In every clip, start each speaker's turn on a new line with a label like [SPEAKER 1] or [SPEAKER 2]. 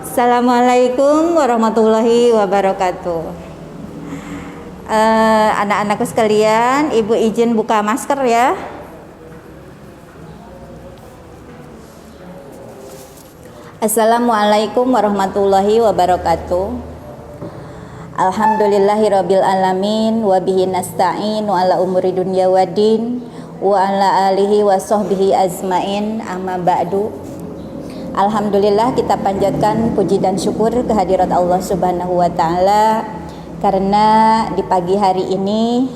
[SPEAKER 1] Assalamualaikum warahmatullahi wabarakatuh. Anak-anakku sekalian, Ibu izin buka masker ya. Assalamualaikum warahmatullahi wabarakatuh. Alhamdulillahirabbil alamin wa bihi nasta'in wa ala umuri dunya waddin wa ala alihi wa sahbihi azmain, amma ba'du. Alhamdulillah, kita panjatkan puji dan syukur kehadirat Allah Subhanahu wa taala karena di pagi hari ini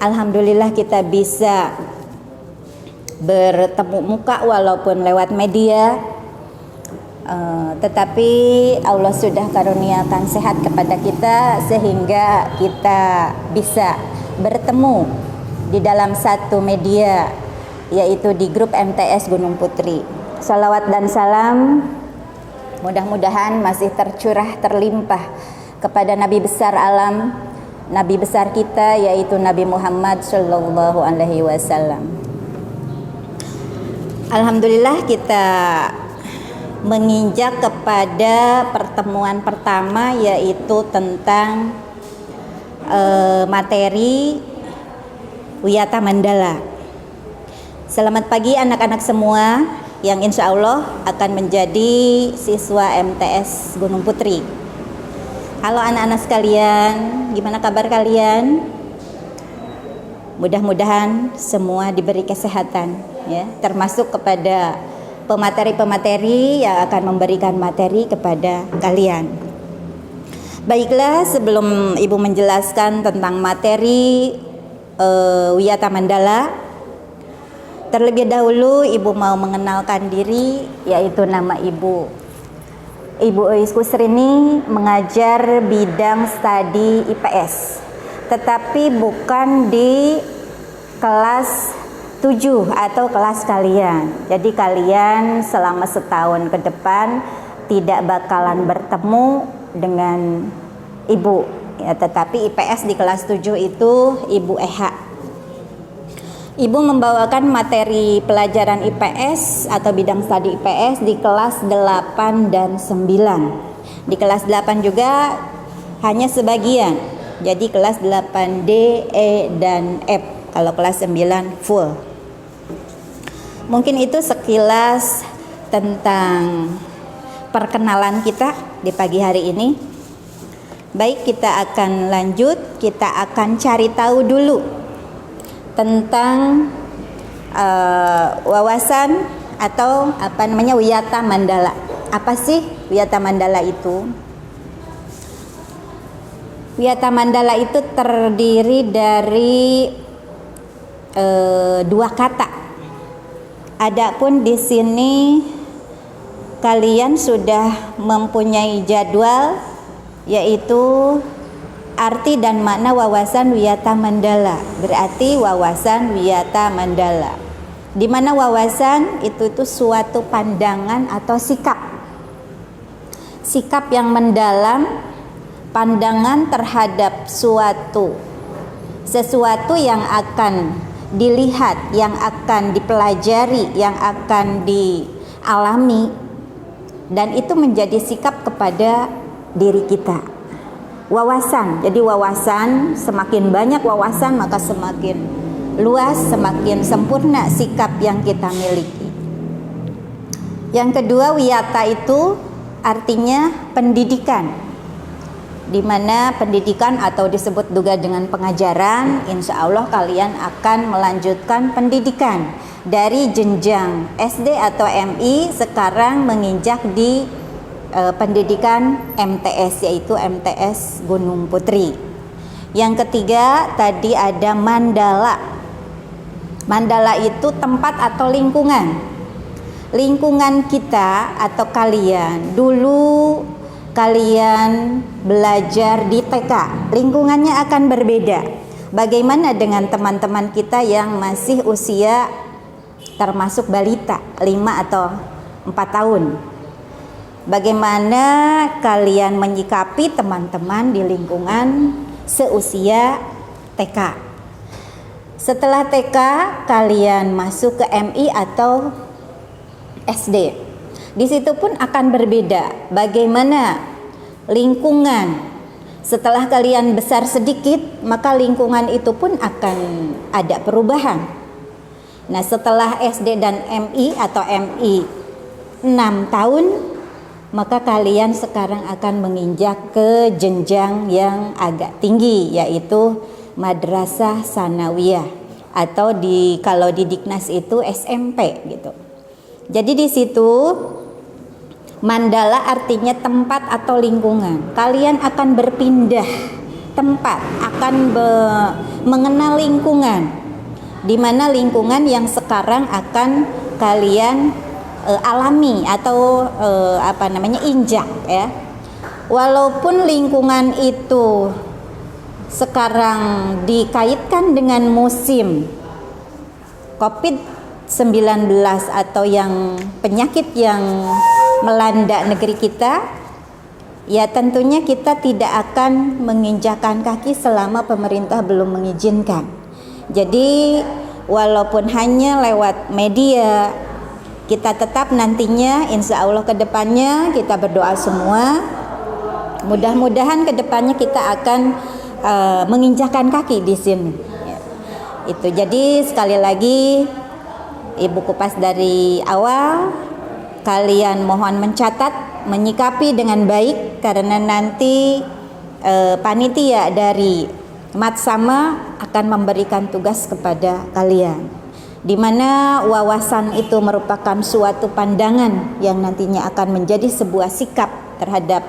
[SPEAKER 1] alhamdulillah kita bisa bertemu muka walaupun lewat media. Tetapi Allah sudah karuniakan sehat kepada kita sehingga kita bisa bertemu di dalam satu media, yaitu di grup MTS Gunung Putri. Salawat dan salam mudah-mudahan masih tercurah terlimpah kepada Nabi besar alam, Nabi besar kita, yaitu Nabi Muhammad Sallallahu Alaihi Wasallam. Alhamdulillah, kita menginjak kepada pertemuan pertama, yaitu tentang materi Wiyata Mandala. Selamat pagi anak-anak semua yang insya Allah akan menjadi siswa MTS Gunung Putri. Halo anak-anak sekalian, gimana kabar kalian? Mudah-mudahan semua diberi kesehatan ya, termasuk kepada pemateri-pemateri yang akan memberikan materi kepada kalian. Baiklah, sebelum Ibu menjelaskan tentang materi Wiyata Mandala, terlebih dahulu Ibu mau mengenalkan diri, yaitu nama Ibu Eis Kusrini, mengajar bidang studi IPS, tetapi bukan di kelas 7 atau kelas kalian. Jadi kalian selama setahun ke depan tidak bakalan bertemu dengan Ibu ya, tetapi IPS di kelas 7 itu Ibu Eha. Ibu membawakan materi pelajaran IPS atau bidang studi IPS di kelas 8 dan 9. Di kelas 8 juga hanya sebagian. Jadi kelas 8D, E, dan F. Kalau kelas 9 full. Mungkin itu sekilas tentang perkenalan kita di pagi hari ini. Baik, kita akan lanjut. Kita akan cari tahu dulu tentang wawasan atau Wiyata Mandala. Apa sih Wiyata Mandala itu? Wiyata Mandala itu terdiri dari dua kata. Adapun di sini kalian sudah mempunyai jadwal, yaitu arti dan makna wawasan Wiyata Mandala. Berarti wawasan Wiyata Mandala, di mana wawasan itu suatu pandangan atau sikap yang mendalam, pandangan terhadap sesuatu yang akan dilihat, yang akan dipelajari, yang akan dialami, dan itu menjadi sikap kepada diri kita. Wawasan, jadi wawasan, semakin banyak wawasan maka semakin luas, semakin sempurna sikap yang kita miliki. Yang kedua, wiyata itu artinya pendidikan, di mana pendidikan atau disebut juga dengan pengajaran. Insya Allah kalian akan melanjutkan pendidikan dari jenjang SD atau MI, sekarang menginjak di pendidikan MTS, yaitu MTS Gunung Putri. Yang ketiga tadi ada mandala. Mandala itu tempat atau lingkungan kita atau kalian. Dulu kalian belajar di TK, lingkungannya akan berbeda. Bagaimana dengan teman-teman kita yang masih usia termasuk balita, 5 atau 4 tahun? Bagaimana kalian menyikapi teman-teman di lingkungan seusia TK? Setelah TK kalian masuk ke MI atau SD. Di situ pun akan berbeda bagaimana lingkungan. Setelah kalian besar sedikit, maka lingkungan itu pun akan ada perubahan. Nah, setelah SD dan MI atau MI 6 tahun, maka kalian sekarang akan menginjak ke jenjang yang agak tinggi, yaitu madrasah sanawiyah, atau kalau di Diknas itu SMP gitu. Jadi di situ mandala artinya tempat atau lingkungan. Kalian akan berpindah tempat, akan mengenal lingkungan, di mana lingkungan yang sekarang akan kalian alami atau injak ya. Walaupun lingkungan itu sekarang dikaitkan dengan musim COVID-19 atau yang penyakit yang melanda negeri kita, ya tentunya kita tidak akan menginjakan kaki selama pemerintah belum mengizinkan. Jadi walaupun hanya lewat media, kita tetap nantinya insya Allah ke depannya kita berdoa semua, mudah-mudahan ke depannya kita akan menginjakan kaki di sini. Itu jadi sekali lagi Ibu kupas dari awal, kalian mohon mencatat, menyikapi dengan baik, karena nanti panitia dari Matsama akan memberikan tugas kepada kalian, di mana wawasan itu merupakan suatu pandangan yang nantinya akan menjadi sebuah sikap terhadap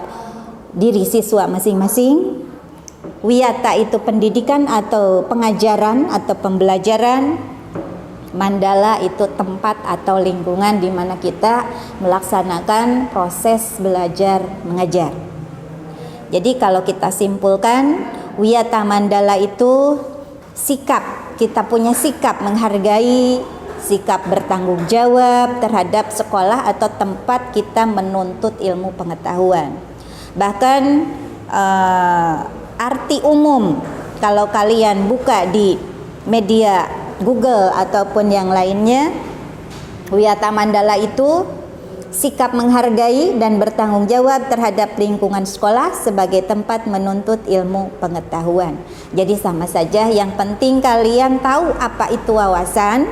[SPEAKER 1] diri siswa masing-masing. Wiyata itu pendidikan atau pengajaran atau pembelajaran. Mandala itu tempat atau lingkungan di mana kita melaksanakan proses belajar mengajar. Jadi kalau kita simpulkan, wiyata mandala itu sikap, kita punya sikap menghargai, sikap bertanggung jawab terhadap sekolah atau tempat kita menuntut ilmu pengetahuan. Bahkan arti umum, kalau kalian buka di media Google ataupun yang lainnya, wiyata mandala itu sikap menghargai dan bertanggung jawab terhadap lingkungan sekolah sebagai tempat menuntut ilmu pengetahuan. Jadi sama saja, yang penting kalian tahu apa itu wawasan,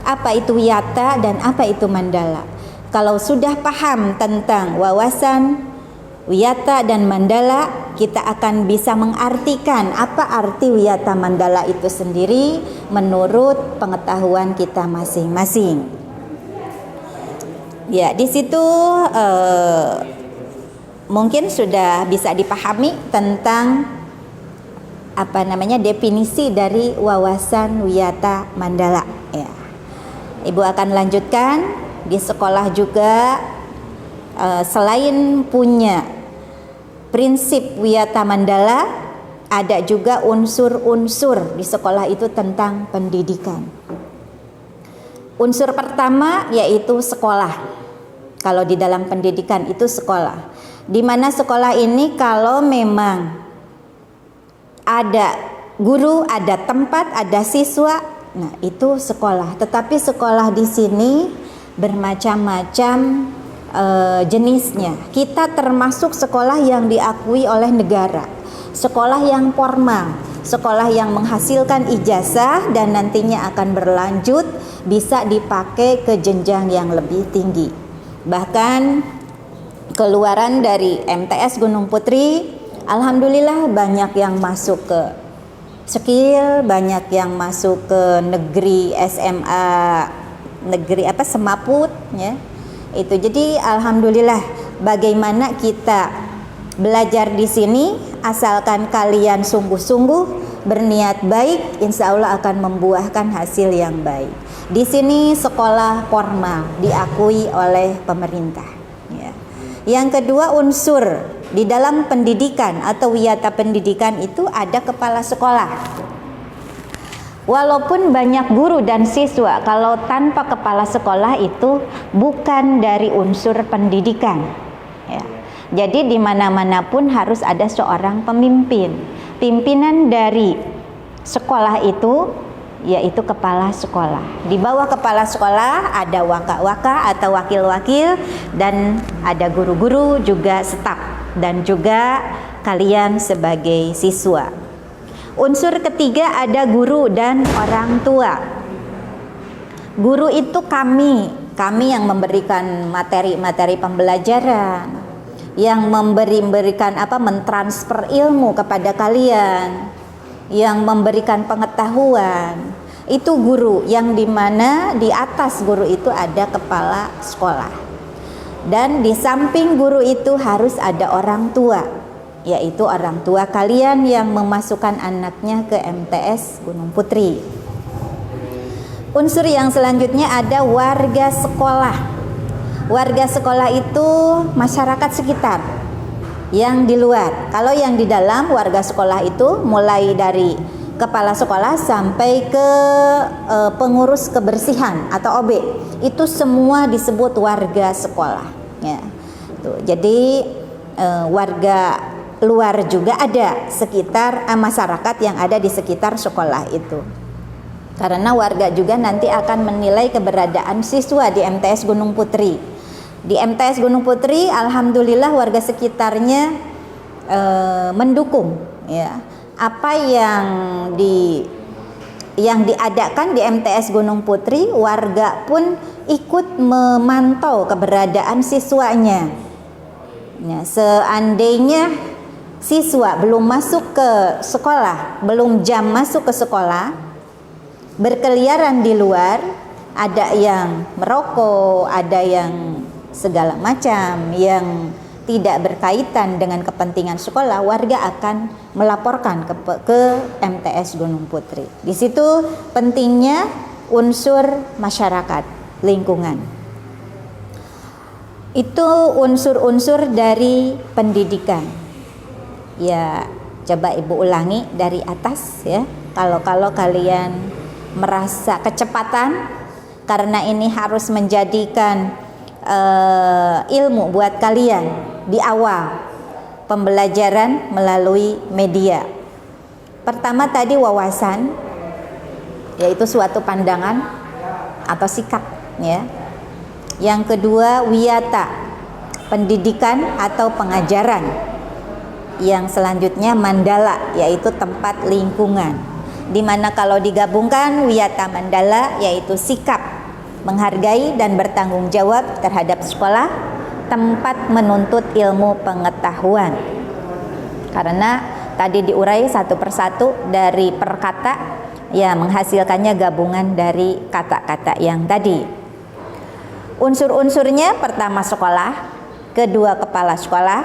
[SPEAKER 1] apa itu wiyata, dan apa itu mandala. Kalau sudah paham tentang wawasan, wiyata dan mandala, kita akan bisa mengartikan apa arti wiyata mandala itu sendiri menurut pengetahuan kita masing-masing. Ya, di situ mungkin sudah bisa dipahami tentang definisi dari wawasan wiyata mandala. Ya. Ibu akan lanjutkan di sekolah juga, selain punya prinsip wiyata mandala, ada juga unsur-unsur di sekolah itu tentang pendidikan. Unsur pertama yaitu sekolah. Kalau di dalam pendidikan itu sekolah, di mana sekolah ini kalau memang ada guru, ada tempat, ada siswa, nah itu sekolah. Tetapi sekolah di sini bermacam-macam jenisnya. Kita termasuk sekolah yang diakui oleh negara, sekolah yang formal, sekolah yang menghasilkan ijazah dan nantinya akan berlanjut bisa dipakai ke jenjang yang lebih tinggi. Bahkan keluaran dari MTS Gunung Putri, alhamdulillah banyak yang masuk ke skill, banyak yang masuk ke negeri SMA, negeri Semaput ya. Itu jadi alhamdulillah, bagaimana kita belajar di sini, asalkan kalian sungguh-sungguh berniat baik, insya Allah akan membuahkan hasil yang baik. Di sini sekolah formal diakui oleh pemerintah. Ya. Yang kedua, unsur di dalam pendidikan atau wiyata pendidikan itu ada kepala sekolah. Walaupun banyak guru dan siswa, kalau tanpa kepala sekolah itu bukan dari unsur pendidikan. Ya. Jadi di mana-mana pun harus ada seorang pemimpin. Pimpinan dari sekolah itu yaitu kepala sekolah. Di bawah kepala sekolah ada waka-waka atau wakil-wakil, dan ada guru-guru juga staf, dan juga kalian sebagai siswa. Unsur ketiga ada guru dan orang tua. Guru itu kami yang memberikan materi-materi pembelajaran, yang memberikan mentransfer ilmu kepada kalian, yang memberikan pengetahuan. Itu guru, yang dimana di atas guru itu ada kepala sekolah, dan di samping guru itu harus ada orang tua, yaitu orang tua kalian yang memasukkan anaknya ke MTS Gunung Putri. Unsur yang selanjutnya ada warga sekolah. Warga sekolah itu masyarakat sekitar yang di luar. Kalau yang di dalam, warga sekolah itu mulai dari kepala sekolah sampai ke pengurus kebersihan atau OB, itu semua disebut warga sekolah, ya. Tuh, jadi warga luar juga ada sekitar masyarakat yang ada di sekitar sekolah itu. Karena warga juga nanti akan menilai keberadaan siswa di MTS Gunung Putri. Di MTS Gunung Putri, alhamdulillah warga sekitarnya mendukung, ya, apa yang diadakan di MTS Gunung Putri. Warga pun ikut memantau keberadaan siswanya. Ya, seandainya siswa belum masuk ke sekolah, belum jam masuk ke sekolah, berkeliaran di luar, ada yang merokok, ada yang segala macam yang tidak berkaitan dengan kepentingan sekolah, warga akan melaporkan ke MTS Gunung Putri. Di situ pentingnya unsur masyarakat, lingkungan. Itu unsur-unsur dari pendidikan. Ya, coba Ibu ulangi dari atas, ya. Kalau kalian merasa kecepatan, karena ini harus menjadikan ilmu buat kalian di awal pembelajaran melalui media. Pertama tadi wawasan, yaitu suatu pandangan atau sikap, ya. Yang kedua wiyata, pendidikan atau pengajaran. Yang selanjutnya mandala, yaitu tempat lingkungan, di mana kalau digabungkan wiyata mandala yaitu sikap menghargai dan bertanggung jawab terhadap sekolah, tempat menuntut ilmu pengetahuan. Karena tadi diurai satu persatu dari perkata, ya, menghasilkannya gabungan dari kata-kata yang tadi. Unsur-unsurnya, pertama sekolah, kedua kepala sekolah,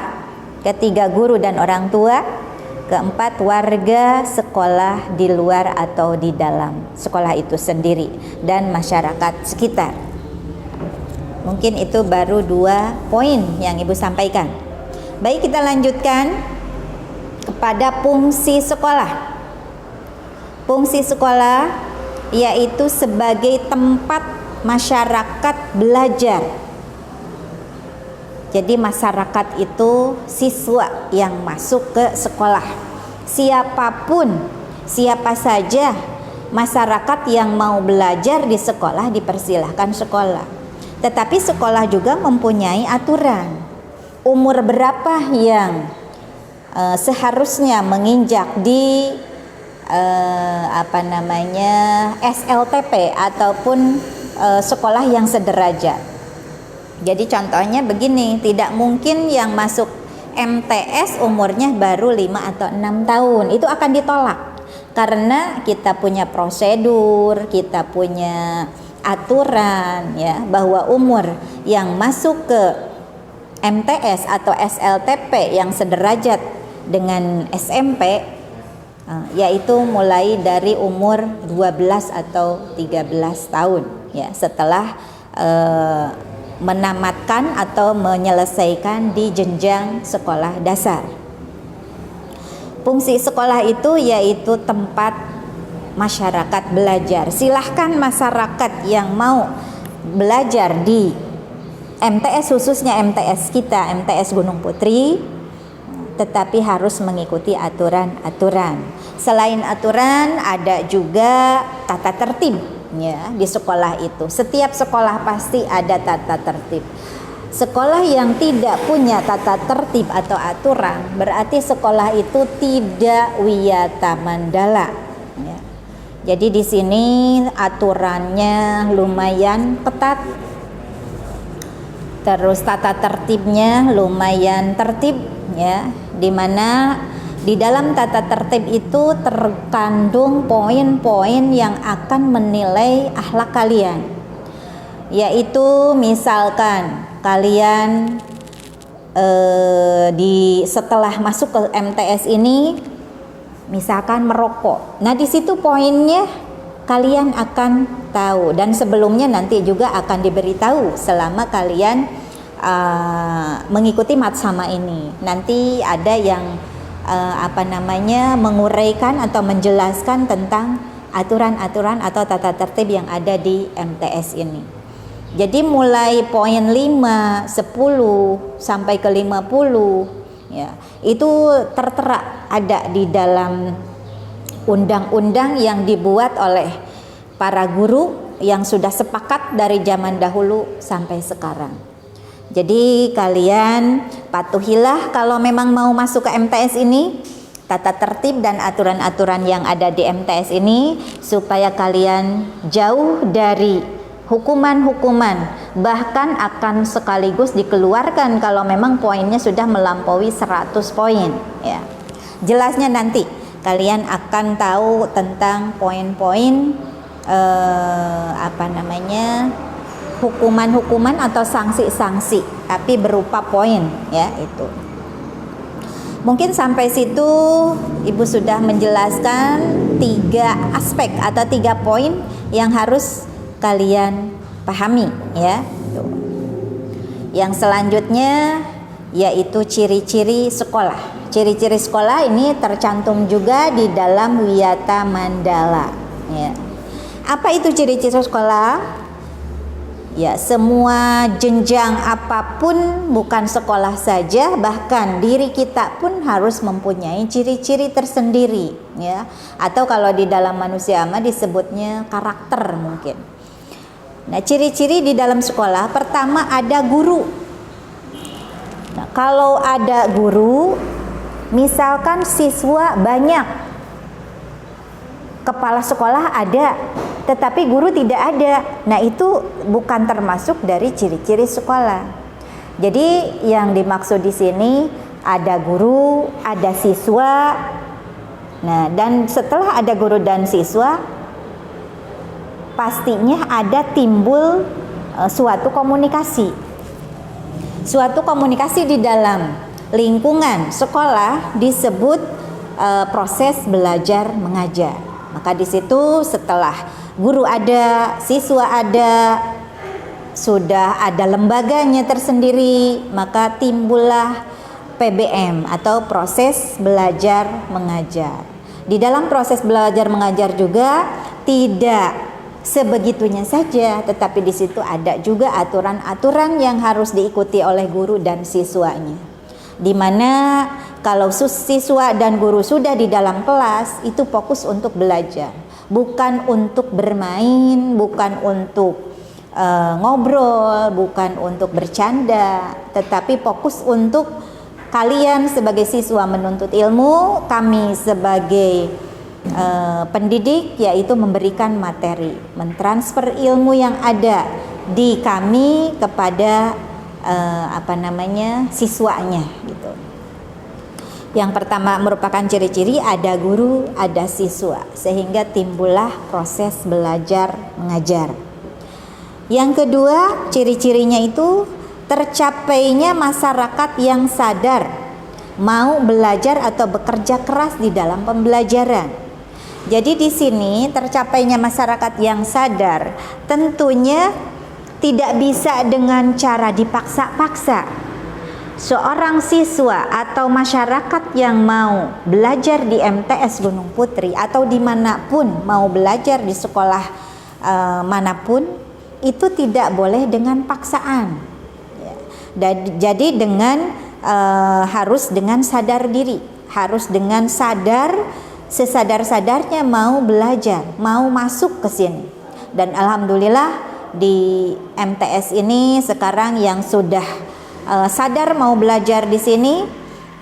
[SPEAKER 1] ketiga guru dan orang tua, keempat warga sekolah di luar atau di dalam sekolah itu sendiri, dan masyarakat sekitar. Mungkin itu baru 2 poin yang Ibu sampaikan. Baik, kita lanjutkan kepada fungsi sekolah. Fungsi sekolah yaitu sebagai tempat masyarakat belajar. Jadi masyarakat itu siswa yang masuk ke sekolah. Siapa saja masyarakat yang mau belajar di sekolah dipersilahkan sekolah. Tetapi sekolah juga mempunyai aturan. Umur berapa yang seharusnya menginjak di SLTP ataupun sekolah yang sederajat. Jadi contohnya begini, tidak mungkin yang masuk MTS umurnya baru 5 atau 6 tahun. Itu akan ditolak. Karena kita punya prosedur, kita punya aturan, ya, bahwa umur yang masuk ke MTS atau SLTP yang sederajat dengan SMP yaitu mulai dari umur 12 atau 13 tahun, ya, setelah menamatkan atau menyelesaikan di jenjang sekolah dasar. Fungsi sekolah itu yaitu tempat masyarakat belajar. Silahkan masyarakat yang mau belajar di MTS, khususnya MTS kita, MTS Gunung Putri, tetapi harus mengikuti aturan-aturan. Selain aturan, ada juga tata tertib ya di sekolah itu. Setiap sekolah pasti ada tata tertib. Sekolah yang tidak punya tata tertib atau aturan berarti sekolah itu tidak wiyata mandala. Ya. Jadi di sini aturannya lumayan ketat, terus tata tertibnya lumayan tertib, ya, dimana di dalam tata tertib itu terkandung poin-poin yang akan menilai akhlak kalian, yaitu misalkan kalian setelah masuk ke MTS ini misalkan merokok. Nah, di situ poinnya kalian akan tahu, dan sebelumnya nanti juga akan diberitahu selama kalian mengikuti matsama ini. Nanti ada yang menguraikan atau menjelaskan tentang aturan-aturan atau tata tertib yang ada di MTS ini. Jadi mulai poin 5, 10 sampai ke 50 ya, itu tertera ada di dalam undang-undang yang dibuat oleh para guru yang sudah sepakat dari zaman dahulu sampai sekarang. Jadi kalian patuhilah kalau memang mau masuk ke MTS ini, tata tertib dan aturan-aturan yang ada di MTS ini, supaya kalian jauh dari hukuman-hukuman, bahkan akan sekaligus dikeluarkan kalau memang poinnya sudah melampaui 100 poin ya. Jelasnya nanti kalian akan tahu tentang poin-poin hukuman-hukuman atau sanksi-sanksi, tapi berupa poin ya itu. Mungkin sampai situ Ibu sudah menjelaskan 3 aspek atau 3 poin yang harus kalian pahami ya. Tuh. Yang selanjutnya yaitu ciri-ciri sekolah. Ciri-ciri sekolah ini tercantum juga di dalam wiyata mandala ya. Apa itu ciri-ciri sekolah? Ya, semua jenjang apapun, bukan sekolah saja, bahkan diri kita pun harus mempunyai ciri-ciri tersendiri ya. Atau kalau di dalam manusia disebutnya karakter mungkin. Nah, ciri-ciri di dalam sekolah, pertama ada guru. Nah, kalau ada guru, misalkan siswa banyak, kepala sekolah ada, tetapi guru tidak ada. Nah, itu bukan termasuk dari ciri-ciri sekolah. Jadi yang dimaksud di sini ada guru, ada siswa. Nah, dan setelah ada guru dan siswa, pastinya ada timbul suatu komunikasi. Suatu komunikasi di dalam lingkungan sekolah disebut proses belajar mengajar. Maka di situ setelah guru ada, siswa ada, sudah ada lembaganya tersendiri, maka timbullah PBM atau proses belajar mengajar. Di dalam proses belajar mengajar juga tidak sebegitunya saja, tetapi di situ ada juga aturan-aturan yang harus diikuti oleh guru dan siswanya. Dimana kalau siswa dan guru sudah di dalam kelas, itu fokus untuk belajar, bukan untuk bermain, bukan untuk ngobrol, bukan untuk bercanda, tetapi fokus untuk kalian sebagai siswa menuntut ilmu, kami sebagai pendidik yaitu memberikan materi, mentransfer ilmu yang ada di kami kepada siswanya gitu. Yang pertama merupakan ciri-ciri ada guru, ada siswa, sehingga timbullah proses belajar mengajar. Yang kedua, ciri-cirinya itu tercapainya masyarakat yang sadar, mau belajar atau bekerja keras di dalam pembelajaran. Jadi di sini tercapainya masyarakat yang sadar tentunya tidak bisa dengan cara dipaksa-paksa. Seorang siswa atau masyarakat yang mau belajar di MTS Gunung Putri atau dimanapun mau belajar di sekolah manapun, itu tidak boleh dengan paksaan. Jadi dengan harus dengan sadar diri, harus dengan sadar, sesadar-sadarnya mau belajar, mau masuk ke sini. Dan alhamdulillah di MTS ini sekarang yang sudah sadar mau belajar di sini,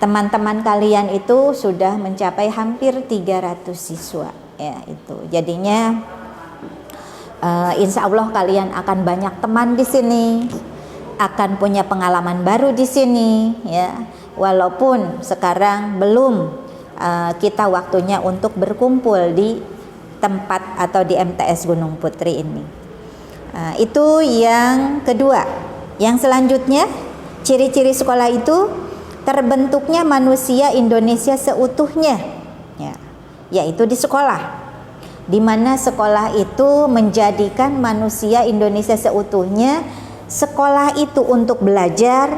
[SPEAKER 1] teman-teman kalian itu sudah mencapai hampir 300 siswa ya. Itu jadinya insya Allah kalian akan banyak teman di sini, akan punya pengalaman baru di sini ya. Walaupun sekarang belum kita waktunya untuk berkumpul di tempat atau di MTS Gunung Putri ini. Itu yang kedua. Yang selanjutnya, ciri-ciri sekolah itu terbentuknya manusia Indonesia seutuhnya ya, yaitu di sekolah, di mana sekolah itu menjadikan manusia Indonesia seutuhnya. Sekolah itu untuk belajar,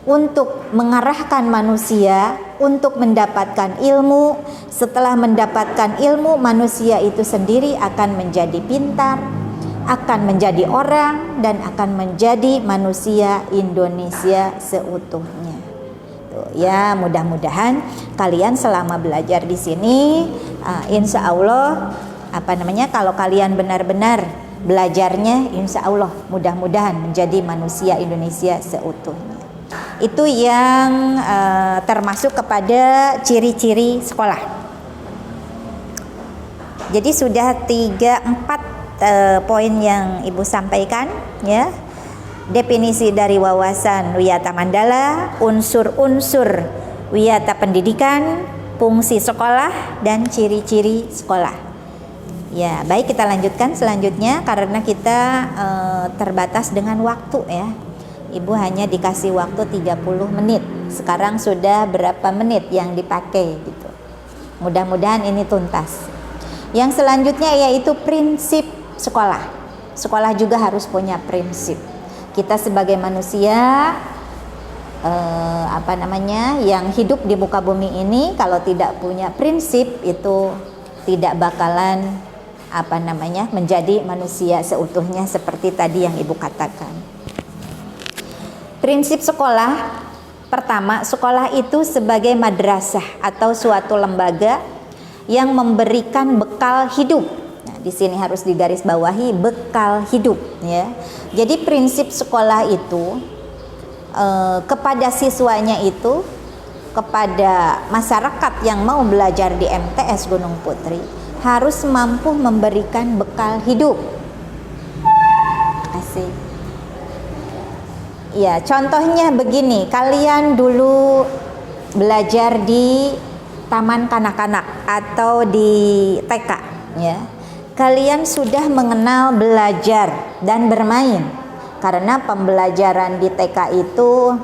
[SPEAKER 1] untuk mengarahkan manusia untuk mendapatkan ilmu. Setelah mendapatkan ilmu, manusia itu sendiri akan menjadi pintar, akan menjadi orang, dan akan menjadi manusia Indonesia seutuhnya. Tuh, ya, mudah-mudahan kalian selama belajar di sini, insya Allah kalau kalian benar-benar belajarnya, insya Allah mudah-mudahan menjadi manusia Indonesia seutuhnya. Itu yang termasuk kepada ciri-ciri sekolah. Jadi sudah 3-4 poin yang Ibu sampaikan ya. Definisi dari wawasan Wiyata Mandala, unsur-unsur Wiyata pendidikan, fungsi sekolah, dan ciri-ciri sekolah. Ya, baik, kita lanjutkan selanjutnya karena kita terbatas dengan waktu ya. Ibu hanya dikasih waktu 30 menit. Sekarang sudah berapa menit yang dipakai gitu. Mudah-mudahan ini tuntas. Yang selanjutnya yaitu prinsip sekolah. Sekolah juga harus punya prinsip. Kita sebagai manusia yang hidup di muka bumi ini, kalau tidak punya prinsip itu tidak bakalan menjadi manusia seutuhnya seperti tadi yang Ibu katakan. Prinsip sekolah, pertama, sekolah itu sebagai madrasah atau suatu lembaga yang memberikan bekal hidup. Nah, di sini harus digarisbawahi bekal hidup ya. Jadi prinsip sekolah itu kepada siswanya itu, kepada masyarakat yang mau belajar di MTS Gunung Putri, harus mampu memberikan bekal hidup. Asik. Ya, contohnya begini, kalian dulu belajar di taman kanak-kanak atau di TK ya. Kalian sudah mengenal belajar dan bermain. Karena pembelajaran di TK itu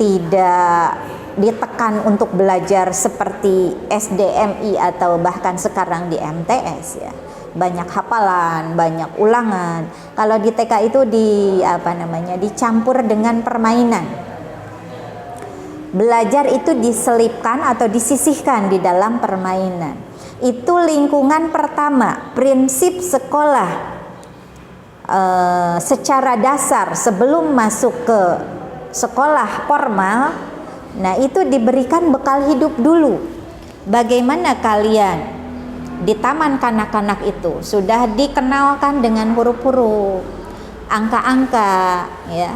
[SPEAKER 1] tidak ditekan untuk belajar seperti SDMI atau bahkan sekarang di MTS ya. Banyak hafalan, banyak ulangan. Kalau di TK itu dicampur dengan permainan. Belajar itu diselipkan atau disisihkan di dalam permainan. Itu lingkungan pertama, prinsip sekolah secara dasar sebelum masuk ke sekolah formal. Nah, itu diberikan bekal hidup dulu. Bagaimana kalian di taman kanak-kanak itu sudah dikenalkan dengan huruf-huruf, angka-angka, ya,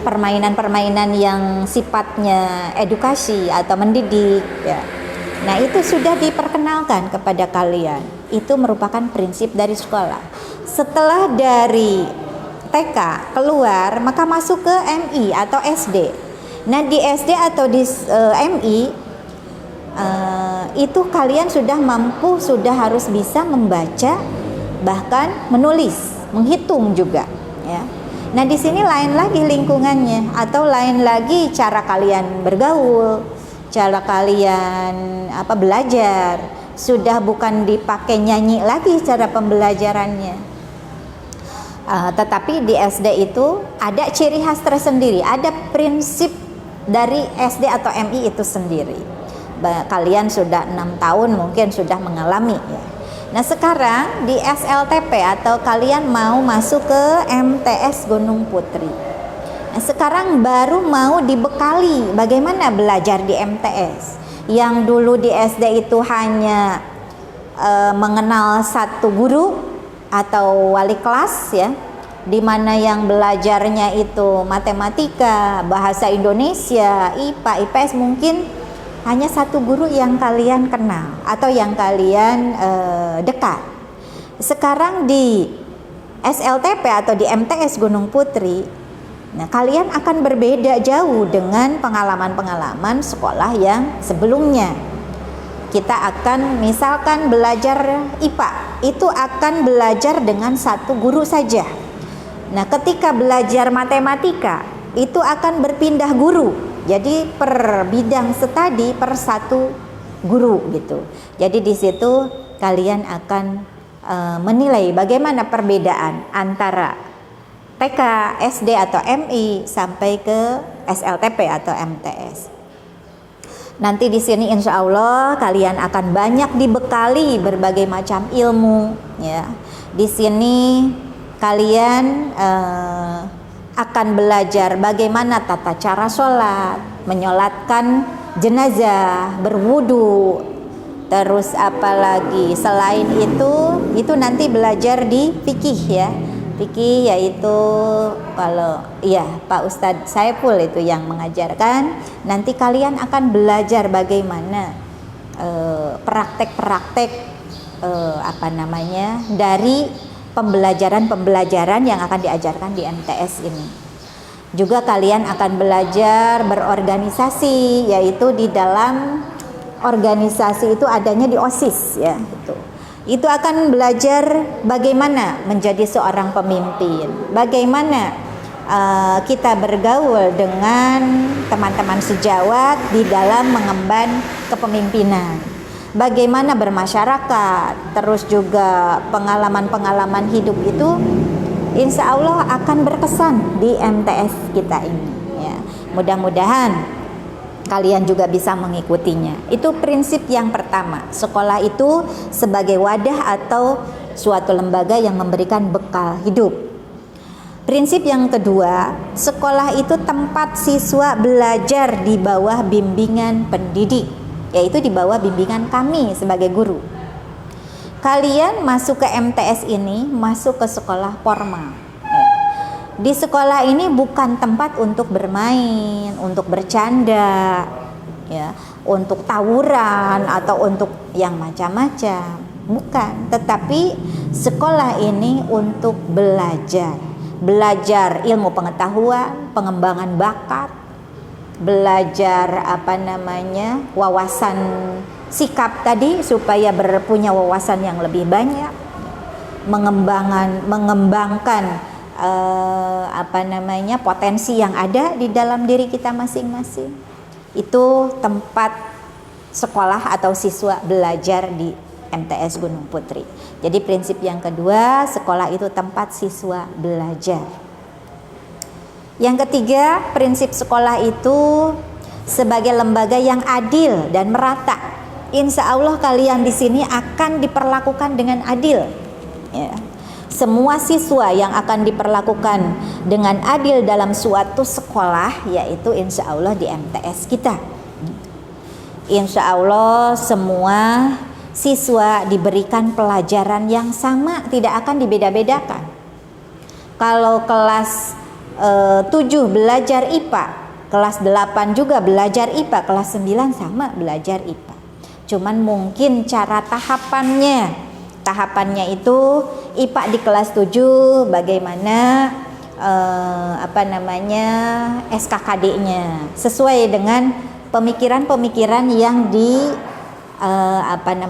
[SPEAKER 1] permainan-permainan yang sifatnya edukasi atau mendidik, ya. Nah, itu sudah diperkenalkan kepada kalian. Itu merupakan prinsip dari sekolah. Setelah dari TK keluar, maka masuk ke MI atau SD. Nah, di SD atau di MI itu kalian sudah mampu, sudah harus bisa membaca, bahkan menulis, menghitung juga, ya. Nah, di sini lain lagi lingkungannya, atau lain lagi cara kalian bergaul, cara kalian belajar. Sudah bukan dipakai nyanyi lagi cara pembelajarannya. Tetapi di SD itu ada ciri khas tersendiri, ada prinsip dari SD atau MI itu sendiri. Kalian sudah 6 tahun mungkin sudah mengalami ya. Nah, sekarang di SLTP atau kalian mau masuk ke MTS Gunung Putri. sekarang baru mau dibekali bagaimana belajar di MTS. Yang dulu di SD itu hanya mengenal satu guru atau wali kelas ya, di mana yang belajarnya itu matematika, bahasa Indonesia, IPA, IPS, mungkin hanya satu guru yang kalian kenal atau yang kalian dekat. Sekarang di SLTP atau di MTS Gunung Putri, nah kalian akan berbeda jauh dengan pengalaman-pengalaman sekolah yang sebelumnya. Kita akan misalkan belajar IPA, itu akan belajar dengan satu guru saja. Nah, ketika belajar matematika, itu akan berpindah guru. Jadi per bidang studi per satu guru gitu. Jadi di situ kalian akan menilai bagaimana perbedaan antara TK, SD atau MI sampai ke SLTP atau MTS. Nanti di sini insya Allah kalian akan banyak dibekali berbagai macam ilmu ya. Di sini kalian akan belajar bagaimana tata cara sholat, menyolatkan jenazah, berwudu, terus apalagi selain itu nanti belajar di fikih ya. Fikih yaitu kalau Pak Ustadz Saiful itu yang mengajarkan. Nanti kalian akan belajar bagaimana praktek-praktek dari pembelajaran yang akan diajarkan di MTS ini. Juga kalian akan belajar berorganisasi, yaitu di dalam organisasi itu adanya di OSIS ya gitu. Itu akan belajar bagaimana menjadi seorang pemimpin, bagaimana kita bergaul dengan teman-teman sejawat di dalam mengemban kepemimpinan, bagaimana bermasyarakat, terus juga pengalaman-pengalaman hidup itu insya Allah akan berkesan di MTS kita ini ya. Mudah-mudahan kalian juga bisa mengikutinya. Itu prinsip yang pertama. Sekolah itu sebagai wadah atau suatu lembaga yang memberikan bekal hidup. Prinsip yang kedua, sekolah itu tempat siswa belajar di bawah bimbingan pendidik, yaitu di bawah bimbingan kami sebagai guru. Kalian masuk ke MTS ini masuk ke sekolah formal. Di sekolah ini bukan tempat untuk bermain, untuk bercanda, ya, untuk tawuran atau untuk yang macam-macam. Bukan, tetapi sekolah ini untuk belajar ilmu pengetahuan, pengembangan bakat, belajar wawasan sikap tadi supaya punya wawasan yang lebih banyak, mengembangkan potensi yang ada di dalam diri kita masing-masing. Itu tempat sekolah atau siswa belajar di MTS Gunung Putri. Jadi prinsip yang kedua, sekolah itu tempat siswa belajar. Yang ketiga, prinsip sekolah itu sebagai lembaga yang adil dan merata. Insya Allah kalian di sini akan diperlakukan dengan adil. Ya. Semua siswa yang akan diperlakukan dengan adil dalam suatu sekolah, yaitu insya Allah di MTS kita. Insya Allah semua siswa diberikan pelajaran yang sama, tidak akan dibeda-bedakan. Kalau kelas 7 belajar IPA, kelas 8 juga belajar IPA, kelas 9 sama belajar IPA. Cuman mungkin cara tahapannya itu IPA di kelas 7 bagaimana SKKD-nya sesuai dengan pemikiran-pemikiran yang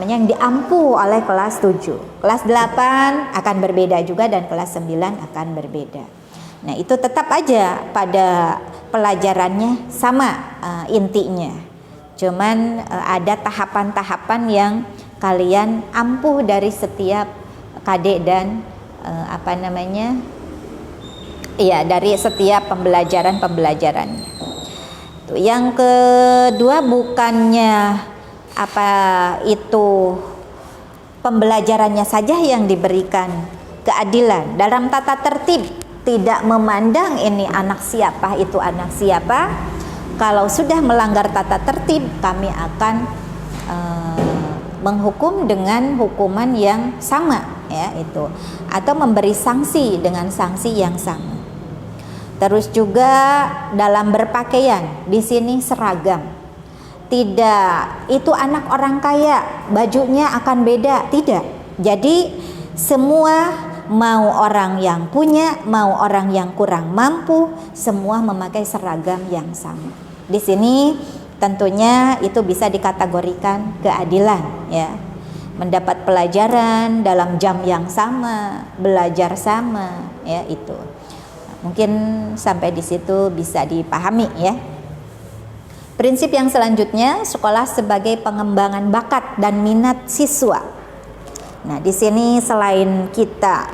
[SPEAKER 1] yang diampu oleh kelas 7. Kelas 8 akan berbeda juga dan kelas 9 akan berbeda. Nah, itu tetap aja pada pelajarannya sama intinya. Cuman ada tahapan-tahapan yang kalian ampuh dari setiap KD dan dari setiap pembelajarannya. Yang kedua, bukannya pembelajarannya saja yang diberikan keadilan dalam tata tertib tidak memandang ini anak siapa, itu anak siapa. Kalau sudah melanggar tata tertib, kami akan menghukum dengan hukuman yang sama, ya itu, atau memberi sanksi dengan sanksi yang sama. Terus juga dalam berpakaian, di sini seragam. Tidak, itu anak orang kaya, bajunya akan beda, tidak. Jadi semua, mau orang yang punya, mau orang yang kurang mampu, semua memakai seragam yang sama. Di sini tentunya itu bisa dikategorikan keadilan, ya. Mendapat pelajaran dalam jam yang sama, belajar sama, ya itu. Mungkin sampai di situ bisa dipahami, ya. Prinsip yang selanjutnya, sekolah sebagai pengembangan bakat dan minat siswa. Nah, di sini selain kita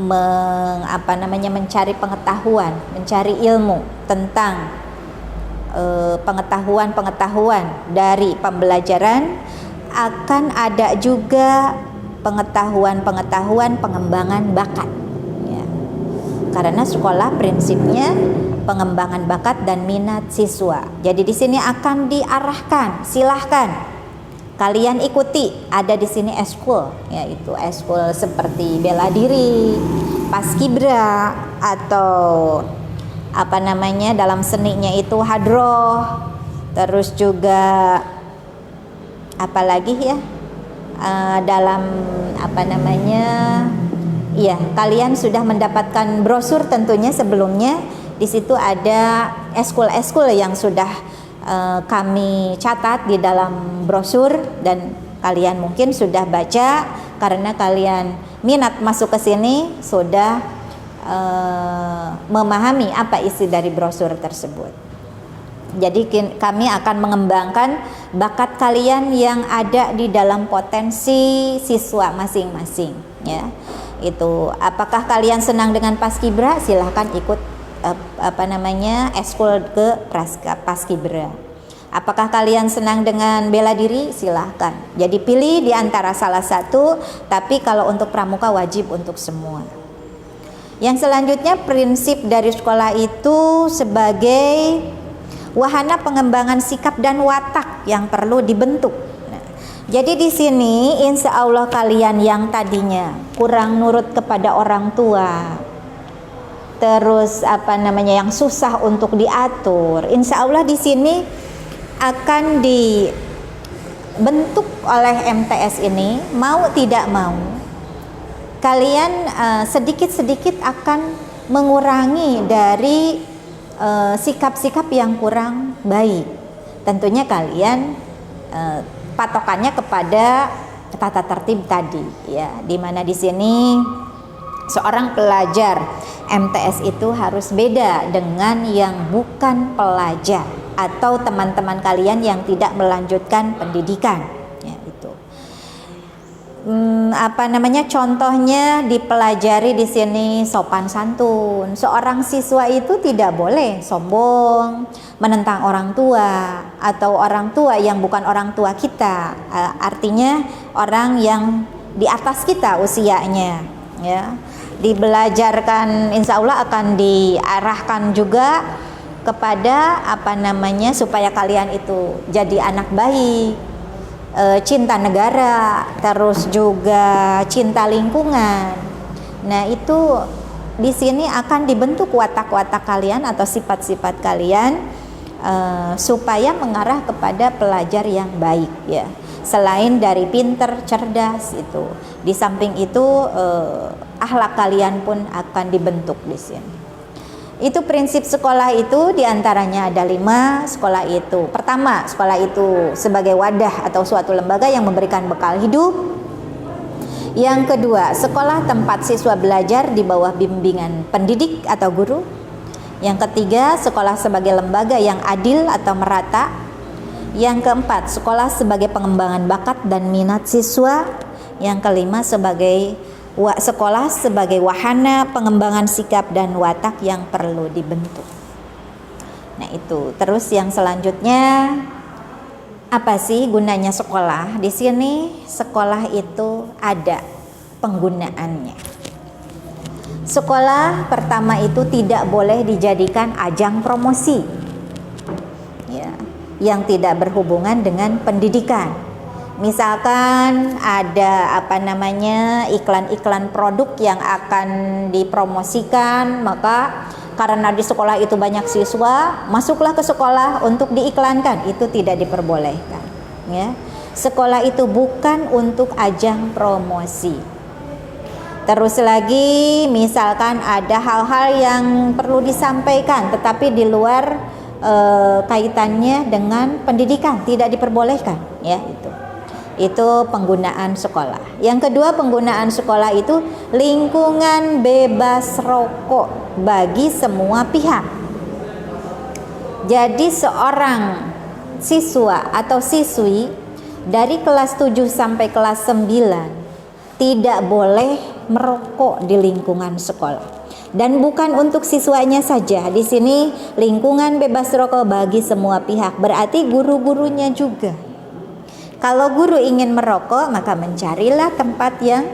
[SPEAKER 1] mencari pengetahuan, mencari ilmu tentang pengetahuan dari pembelajaran, akan ada juga pengetahuan pengembangan bakat, ya. Karena sekolah prinsipnya pengembangan bakat dan minat siswa. Jadi di sini akan diarahkan, silahkan kalian ikuti. Ada di sini eskul, yaitu eskul seperti bela diri, paskibra, atau dalam seninya itu hadroh. Terus juga apalagi ya, dalam kalian sudah mendapatkan brosur tentunya sebelumnya. Di situ ada eskul-eskul yang sudah kami catat di dalam brosur, dan kalian mungkin sudah baca karena kalian minat masuk ke sini, sudah memahami apa isi dari brosur tersebut. Jadi kami akan mengembangkan bakat kalian yang ada di dalam potensi siswa masing-masing, ya. Itu, apakah kalian senang dengan paskibra? Silahkan ikut eskul ke paskibra. Apakah kalian senang dengan bela diri? Silahkan. Jadi pilih di antara salah satu, tapi kalau untuk pramuka wajib untuk semua. Yang selanjutnya, prinsip dari sekolah itu sebagai wahana pengembangan sikap dan watak yang perlu dibentuk. Nah, jadi di sini insya Allah kalian yang tadinya kurang nurut kepada orang tua, terus yang susah untuk diatur, insya Allah di sini akan dibentuk oleh MTS ini, mau tidak mau kalian sedikit-sedikit akan mengurangi dari sikap-sikap yang kurang baik. Tentunya kalian patokannya kepada tata tertib tadi, ya, dimana di sini seorang pelajar MTS itu harus beda dengan yang bukan pelajar atau teman-teman kalian yang tidak melanjutkan pendidikan, ya, itu. Contohnya dipelajari di sini sopan santun. Seorang siswa itu tidak boleh sombong, menentang orang tua atau orang tua yang bukan orang tua kita. Artinya orang yang di atas kita usianya, ya. Dibelajarkan, insya Allah akan diarahkan juga kepada supaya kalian itu jadi anak baik, cinta negara, terus juga cinta lingkungan. Nah, itu di sini akan dibentuk watak-watak kalian atau sifat-sifat kalian supaya mengarah kepada pelajar yang baik, ya. Selain dari pinter, cerdas, itu di samping itu akhlak kalian pun akan dibentuk di sini. Itu prinsip sekolah itu diantaranya ada 5. Sekolah itu, pertama, sekolah itu sebagai wadah atau suatu lembaga yang memberikan bekal hidup. Yang kedua, sekolah tempat siswa belajar di bawah bimbingan pendidik atau guru. Yang ketiga, sekolah sebagai lembaga yang adil atau merata. Yang keempat, sekolah sebagai pengembangan bakat dan minat siswa. Yang kelima, sekolah sebagai wahana pengembangan sikap dan watak yang perlu dibentuk. Nah, itu. Terus yang selanjutnya, apa sih gunanya sekolah? Di sini sekolah itu ada penggunaannya. Sekolah pertama itu tidak boleh dijadikan ajang promosi, ya, yang tidak berhubungan dengan pendidikan. Misalkan ada iklan-iklan produk yang akan dipromosikan, maka karena di sekolah itu banyak siswa, masuklah ke sekolah untuk diiklankan, itu tidak diperbolehkan, ya. Sekolah itu bukan untuk ajang promosi. Terus lagi, misalkan ada hal-hal yang perlu disampaikan tetapi di luar kaitannya dengan pendidikan, tidak diperbolehkan, ya. Itu penggunaan sekolah. Yang kedua, penggunaan sekolah itu lingkungan bebas rokok bagi semua pihak. Jadi seorang siswa atau siswi dari kelas 7 sampai kelas 9 tidak boleh merokok di lingkungan sekolah. Dan bukan untuk siswanya saja. Di sini lingkungan bebas rokok bagi semua pihak, berarti guru-gurunya juga. Kalau guru ingin merokok, maka mencarilah tempat yang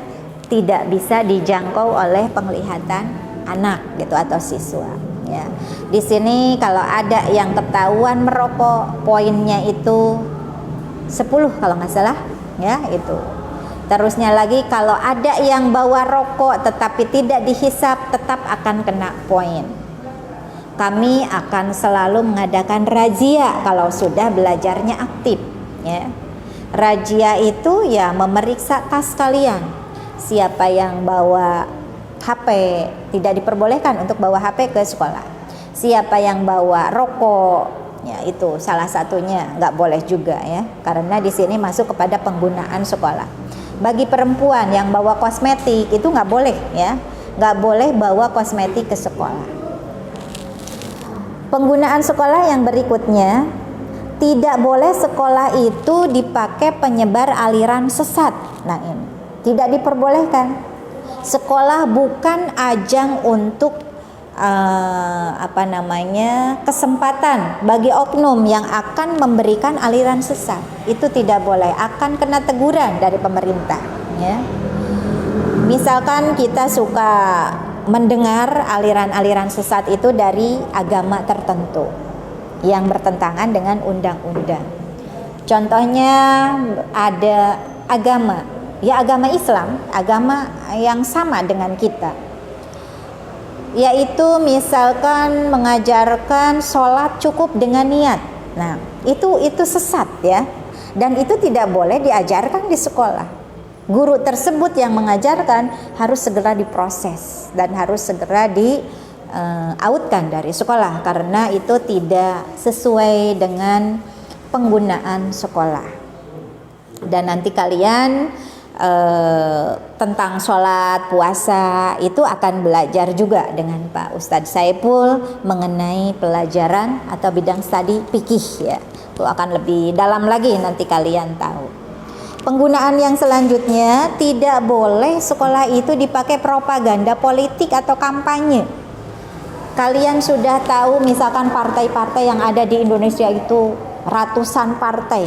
[SPEAKER 1] tidak bisa dijangkau oleh penglihatan anak gitu atau siswa, ya. Di sini kalau ada yang ketahuan merokok, poinnya itu 10 kalau nggak salah, ya, itu. Terusnya lagi, kalau ada yang bawa rokok tetapi tidak dihisap, tetap akan kena poin. Kami akan selalu mengadakan razia kalau sudah belajarnya aktif, ya. Razia itu ya memeriksa tas kalian. Siapa yang bawa HP, tidak diperbolehkan untuk bawa HP ke sekolah. Siapa yang bawa rokok, ya itu salah satunya nggak boleh juga, ya, karena di sini masuk kepada penggunaan sekolah. Bagi perempuan yang bawa kosmetik itu nggak boleh, ya, nggak boleh bawa kosmetik ke sekolah. Penggunaan sekolah yang berikutnya, tidak boleh sekolah itu dipakai penyebar aliran sesat. Nah, ini tidak diperbolehkan. Sekolah bukan ajang untuk kesempatan bagi oknum yang akan memberikan aliran sesat. Itu tidak boleh, akan kena teguran dari pemerintah, ya. Misalkan kita suka mendengar aliran-aliran sesat itu dari agama tertentu yang bertentangan dengan undang-undang. Contohnya ada agama Islam, agama yang sama dengan kita, yaitu misalkan mengajarkan sholat cukup dengan niat. Nah, itu sesat, ya, dan itu tidak boleh diajarkan di sekolah. Guru tersebut yang mengajarkan harus segera diproses dan harus segera outkan dari sekolah, karena itu tidak sesuai dengan penggunaan sekolah. Dan nanti kalian tentang sholat, puasa itu akan belajar juga dengan Pak Ustadz Saipul mengenai pelajaran atau bidang studi fikih, ya. Itu akan lebih dalam lagi, nanti kalian tahu. Penggunaan yang selanjutnya, tidak boleh sekolah itu dipakai propaganda politik atau kampanye. Kalian sudah tahu misalkan partai-partai yang ada di Indonesia itu ratusan partai.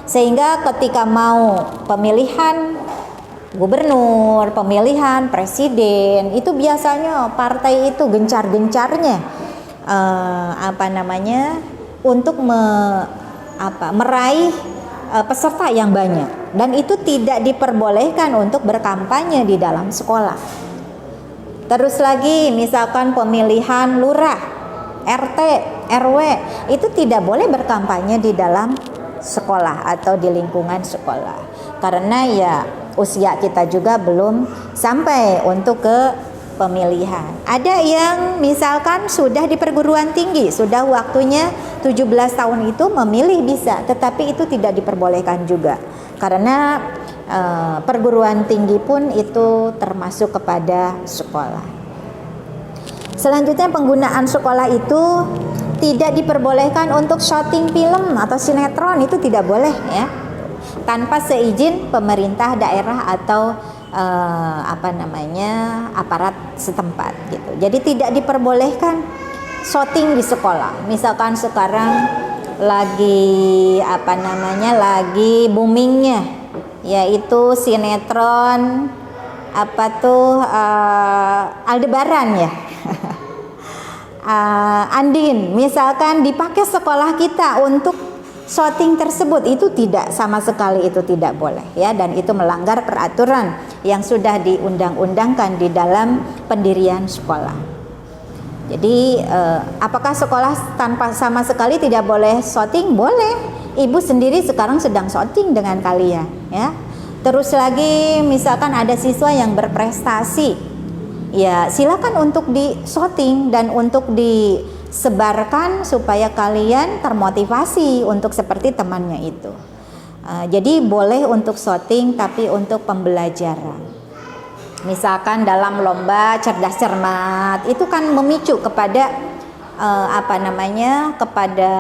[SPEAKER 1] Sehingga ketika mau pemilihan gubernur, pemilihan presiden, itu biasanya partai itu gencar-gencarnya untuk meraih peserta yang banyak, dan itu tidak diperbolehkan untuk berkampanye di dalam sekolah. Terus lagi misalkan pemilihan lurah, RT, RW, itu tidak boleh berkampanye di dalam sekolah atau di lingkungan sekolah, karena ya usia kita juga belum sampai untuk ke pemilihan. Ada yang misalkan sudah di perguruan tinggi, sudah waktunya 17 tahun itu memilih bisa, tetapi itu tidak diperbolehkan juga, karena perguruan tinggi pun itu termasuk kepada sekolah. Selanjutnya, penggunaan sekolah itu tidak diperbolehkan untuk syuting film atau sinetron, itu tidak boleh, ya, tanpa seizin pemerintah daerah atau aparat setempat gitu. Jadi tidak diperbolehkan syuting di sekolah. Misalkan sekarang lagi lagi boomingnya yaitu sinetron Aldebaran ya. Andin, misalkan dipakai sekolah kita untuk shooting tersebut, itu tidak, sama sekali itu tidak boleh ya, dan itu melanggar peraturan yang sudah diundang-undangkan di dalam pendirian sekolah. Jadi apakah sekolah tanpa sama sekali tidak boleh shooting? Boleh. Ibu sendiri sekarang sedang shooting dengan kalian ya. Terus lagi misalkan ada siswa yang berprestasi, ya silakan untuk di shooting dan untuk disebarkan supaya kalian termotivasi untuk seperti temannya itu. Jadi boleh untuk shooting tapi untuk pembelajaran. Misalkan dalam lomba cerdas cermat itu kan memicu kepada kepada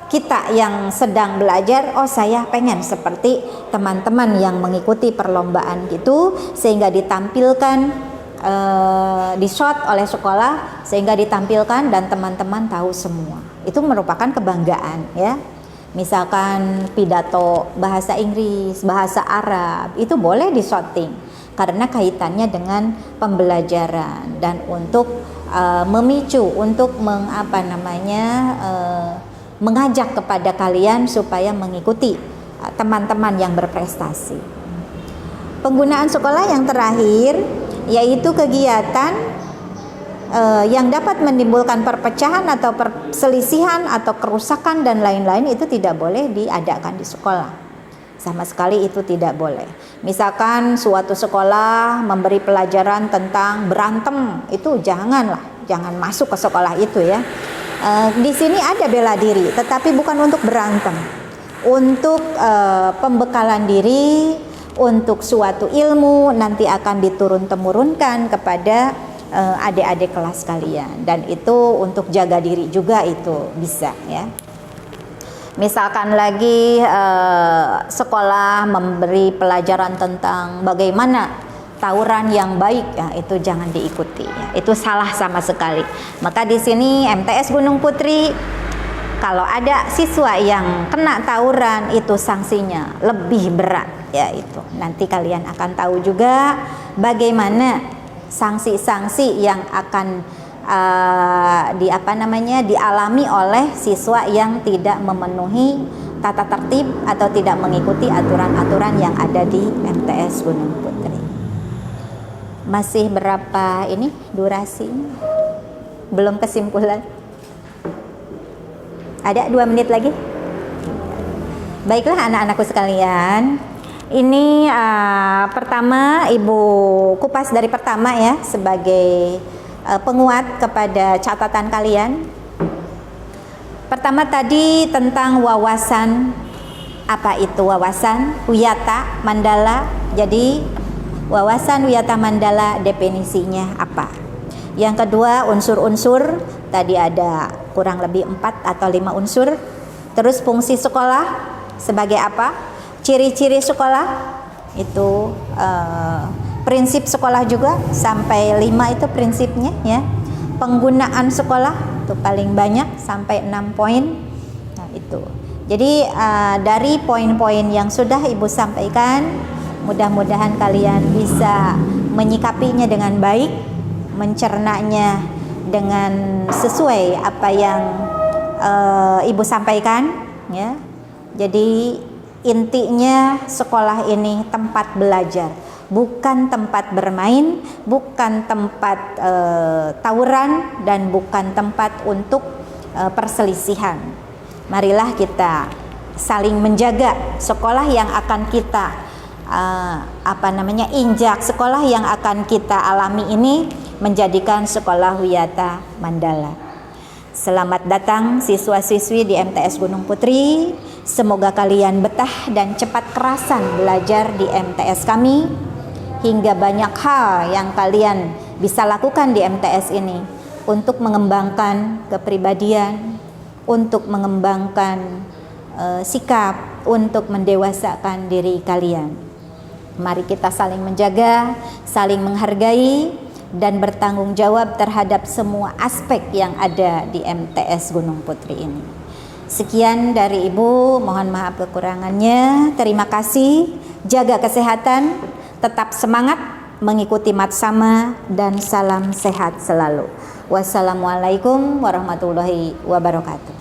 [SPEAKER 1] kita yang sedang belajar, oh saya pengen seperti teman-teman yang mengikuti perlombaan gitu, sehingga ditampilkan di shot oleh sekolah, sehingga ditampilkan dan teman-teman tahu semua. Itu merupakan kebanggaan ya. Misalkan pidato bahasa Inggris, bahasa Arab, itu boleh di shooting karena kaitannya dengan pembelajaran dan untuk memicu untuk mengajak kepada kalian supaya mengikuti teman-teman yang berprestasi. Penggunaan sekolah yang terakhir yaitu kegiatan yang dapat menimbulkan perpecahan atau perselisihan atau kerusakan dan lain-lain, itu tidak boleh diadakan di sekolah. Sama sekali itu tidak boleh. Misalkan suatu sekolah memberi pelajaran tentang berantem, itu jangan masuk ke sekolah itu ya. Di sini ada bela diri, tetapi bukan untuk berantem, untuk pembekalan diri, untuk suatu ilmu nanti akan diturun-temurunkan kepada adik-adik kelas kalian, dan itu untuk jaga diri juga itu bisa ya. Misalkan lagi sekolah memberi pelajaran tentang bagaimana tawuran yang baik, ya, itu jangan diikuti ya. Itu salah sama sekali. Maka di sini MTS Gunung Putri, kalau ada siswa yang kena tawuran itu sanksinya lebih berat ya. Itu nanti kalian akan tahu juga bagaimana sanksi-sanksi yang akan dialami oleh siswa yang tidak memenuhi tata tertib atau tidak mengikuti aturan-aturan yang ada di MTS Gunung Putri. Masih berapa ini durasi? Belum kesimpulan. Ada 2 menit lagi. Baiklah anak-anakku sekalian, ini pertama Ibu kupas dari pertama ya, sebagai penguat kepada catatan kalian. Pertama tadi tentang wawasan. Apa itu wawasan? Wiyata Mandala. Jadi wawasan Wiyata Mandala definisinya apa? Yang kedua unsur-unsur, tadi ada kurang lebih 4 atau 5 unsur. Terus fungsi sekolah sebagai apa? Ciri-ciri sekolah itu prinsip sekolah juga sampai 5 itu prinsipnya ya. Penggunaan sekolah itu paling banyak sampai 6 poin. Nah, itu. Jadi dari poin-poin yang sudah Ibu sampaikan, mudah-mudahan kalian bisa menyikapinya dengan baik, mencernanya dengan sesuai apa yang Ibu sampaikan ya. Jadi intinya sekolah ini tempat belajar, bukan tempat bermain, bukan tempat tawuran, dan bukan tempat untuk perselisihan. Marilah kita saling menjaga sekolah yang akan kita injak, sekolah yang akan kita alami ini menjadikan sekolah Wiyata Mandala. Selamat datang siswa-siswi di MTS Gunung Putri. Semoga kalian betah dan cepat kerasan belajar di MTS kami, hingga banyak hal yang kalian bisa lakukan di MTS ini untuk mengembangkan kepribadian, untuk mengembangkan sikap, untuk mendewasakan diri kalian. Mari kita saling menjaga, saling menghargai, dan bertanggung jawab terhadap semua aspek yang ada di MTS Gunung Putri ini. Sekian dari Ibu, mohon maaf kekurangannya. Terima kasih, jaga kesehatan, tetap semangat mengikuti Matsama dan salam sehat selalu. Wassalamualaikum warahmatullahi wabarakatuh.